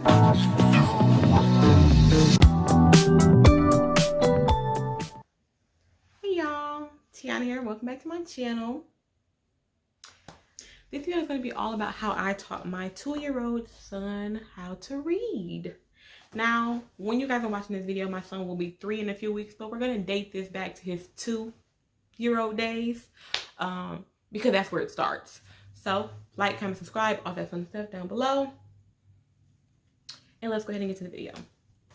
Hey y'all, Teanna here. Welcome back to my channel. This video is going to be all about how I taught my 2-year-old son how to read. Now, when you guys are watching this video, my son will be 3 in a few weeks, but we're going to date this back to his 2-year-old days because that's where it starts. So, like, comment, subscribe, all that fun stuff down below. And let's go ahead and get to the video.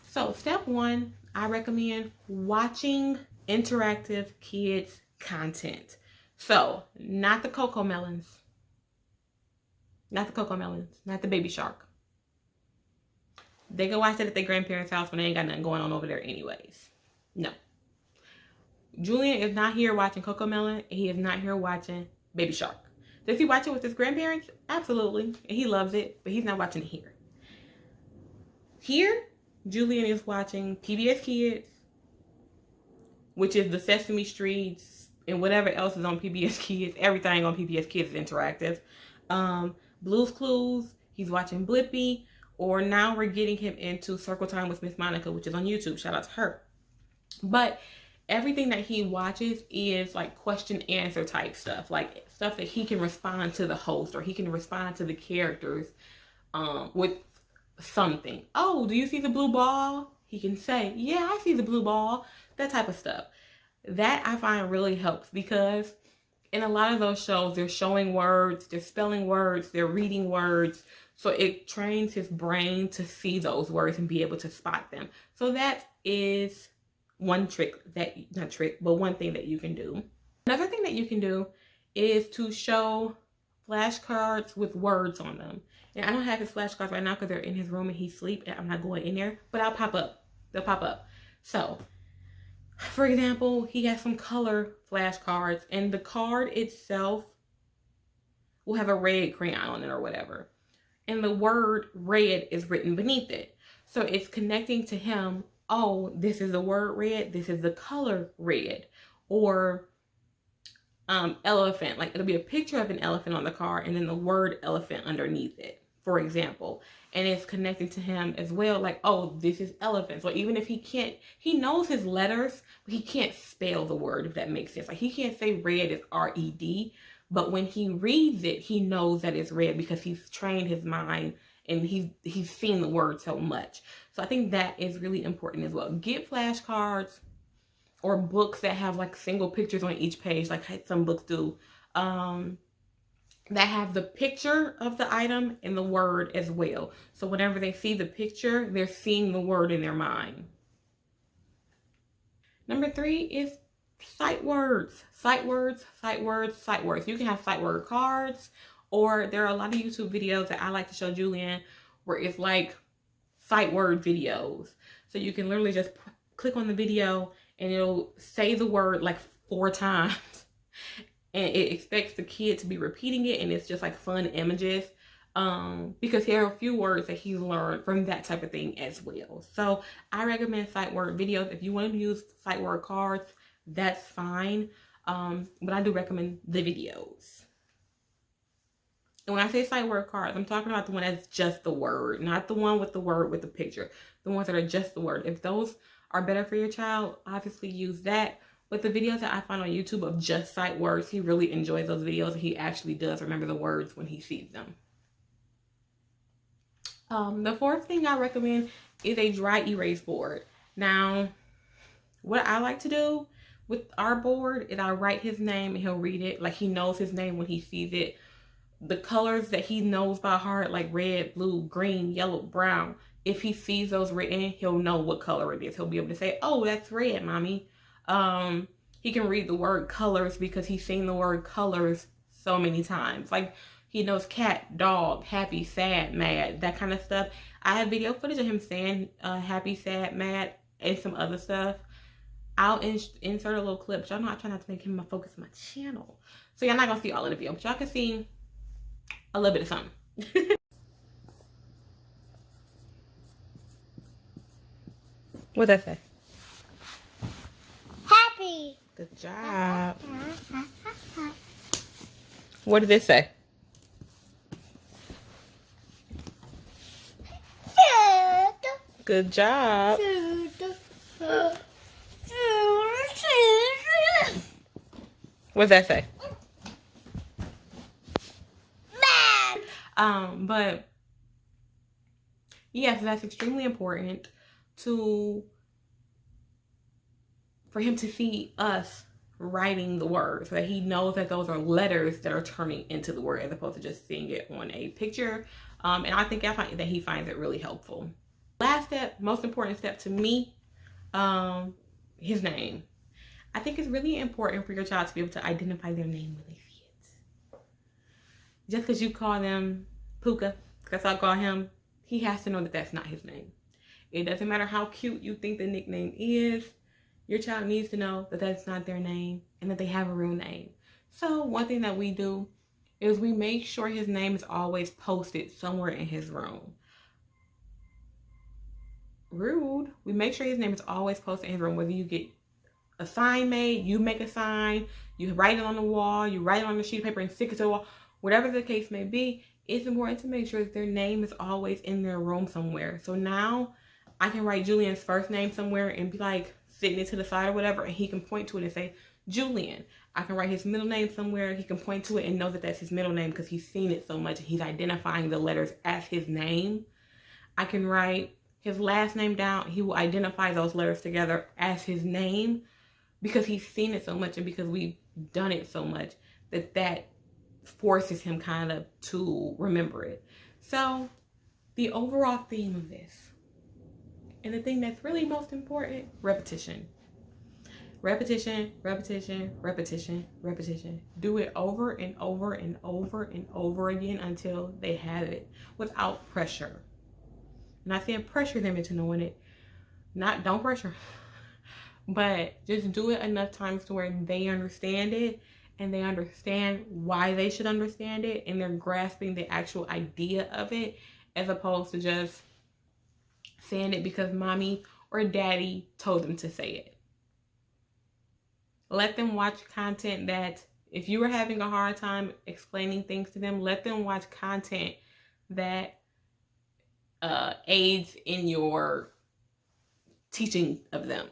So, step 1, I recommend watching interactive kids content. So, not the Coco Melons. Not the Coco Melons. Not the Baby Shark. They can watch that at their grandparents' house when they ain't got nothing going on over there anyways. No. Julian is not here watching Coco Melon, and he is not here watching Baby Shark. Does he watch it with his grandparents? Absolutely. And he loves it, but he's not watching it here. Here, Julian is watching PBS Kids, which is the Sesame Streets and whatever else is on PBS Kids. Everything on PBS Kids is interactive. Blue's Clues, he's watching Blippi, or now we're getting him into Circle Time with Miss Monica, which is on YouTube. Shout out to her. But everything that he watches is like question answer type stuff, like stuff that he can respond to the host or he can respond to the characters with something. Oh, do you see the blue ball? He can say, yeah, I see the blue ball. That type of stuff. That I find really helps because in a lot of those shows, they're showing words, they're spelling words, they're reading words. So it trains his brain to see those words and be able to spot them. So that is one trick that, not trick, but one thing that you can do. Another thing that you can do is to show flashcards with words on them. And I don't have his flashcards right now because they're in his room and he's asleep and I'm not going in there, but I'll pop up. They'll pop up. So, for example, he has some color flashcards and the card itself will have a red crayon on it or whatever. And the word red is written beneath it. So it's connecting to him, oh, this is the word red, this is the color red. Or elephant, like it'll be a picture of an elephant on the card and then the word elephant underneath it, for example. And it's connecting to him as well, like, oh, this is elephant. So even if he knows his letters, but he can't spell the word, if that makes sense. Like he can't say red is R-E-D, but when he reads it, he knows that it's red because he's trained his mind and he's seen the word so much. So I think that is really important as well. Get flashcards or books that have like single pictures on each page, like some books do, that have the picture of the item and the word as well. So whenever they see the picture, they're seeing the word in their mind. Number 3 is sight words. Sight words, sight words, sight words. You can have sight word cards, or there are a lot of YouTube videos that I like to show Julian where it's like sight word videos. So you can literally just click on the video and it'll say the word like 4 times. And it expects the kid to be repeating it, and it's just like fun images because there are a few words that he's learned from that type of thing as well. So I recommend sight word videos. If you want to use sight word cards, that's fine, but I do recommend the videos. And when I say sight word cards, I'm talking about the one that's just the word, not the one with the word with the picture. The ones that are just the word. If those are better for your child, obviously use that. But the videos that I find on YouTube of just sight words, he really enjoys those videos. He actually does remember the words when he sees them. The 4th thing I recommend is a dry erase board. Now, what I like to do with our board is I write his name and he'll read it. Like he knows his name when he sees it. The colors that he knows by heart, like red, blue, green, yellow, brown. If he sees those written, he'll know what color it is. He'll be able to say, oh, that's red, mommy. He can read the word colors because he's seen the word colors so many times. Like he knows cat, dog, happy, sad, mad, that kind of stuff. I have video footage of him saying happy, sad, mad, and some other stuff. I'll insert a little clip. Y'all know I try not to make him my focus on my channel. So y'all not gonna see all of the video, but y'all can see a little bit of something. What'd that say? Happy. Good job. What did this say? Good job. What's that say? But yes, that's extremely important for him to see us writing the words, so that he knows that those are letters that are turning into the word as opposed to just seeing it on a picture. And I think that he finds it really helpful. Last step, most important step to me, his name. I think it's really important for your child to be able to identify their name when they see it. Just because you call them Puka, that's what I call him, he has to know that that's not his name. It doesn't matter how cute you think the nickname is. Your child needs to know that that's not their name and that they have a real name. So one thing that we do is we make sure his name is always posted somewhere in his room. Rude. We make sure his name is always posted in his room. Whether you get a sign made, you make a sign, you write it on the wall, you write it on a sheet of paper and stick it to the wall, whatever the case may be, it's important to make sure that their name is always in their room somewhere. So now I can write Julian's first name somewhere and be like sitting it to the side or whatever, and he can point to it and say Julian. I can write his middle name somewhere, he can point to it and know that that's his middle name because he's seen it so much and he's identifying the letters as his name. I can write his last name down, he will identify those letters together as his name because he's seen it so much and because we've done it so much that forces him kind of to remember it. So the overall theme of this, and the thing that's really most important, repetition. Repetition, repetition, repetition, repetition. Do it over and over and over and over again until they have it without pressure. I'm not saying pressure them into knowing it. Don't pressure. But just do it enough times to where they understand it and they understand why they should understand it and they're grasping the actual idea of it as opposed to just saying it because mommy or daddy told them to say it. Let them watch content that, if you are having a hard time explaining things to them, let them watch content that aids in your teaching of them.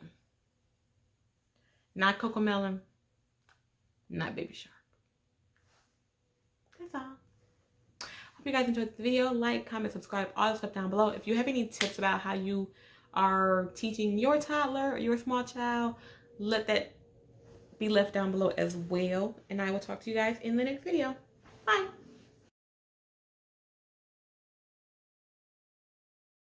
Not Cocomelon, not Baby Shark. That's all. Hope you guys enjoyed the video. Like, comment, subscribe, all the stuff down below. If you have any tips about how you are teaching your toddler or your small child, let that be left down below as well. And I will talk to you guys in the next video. Bye.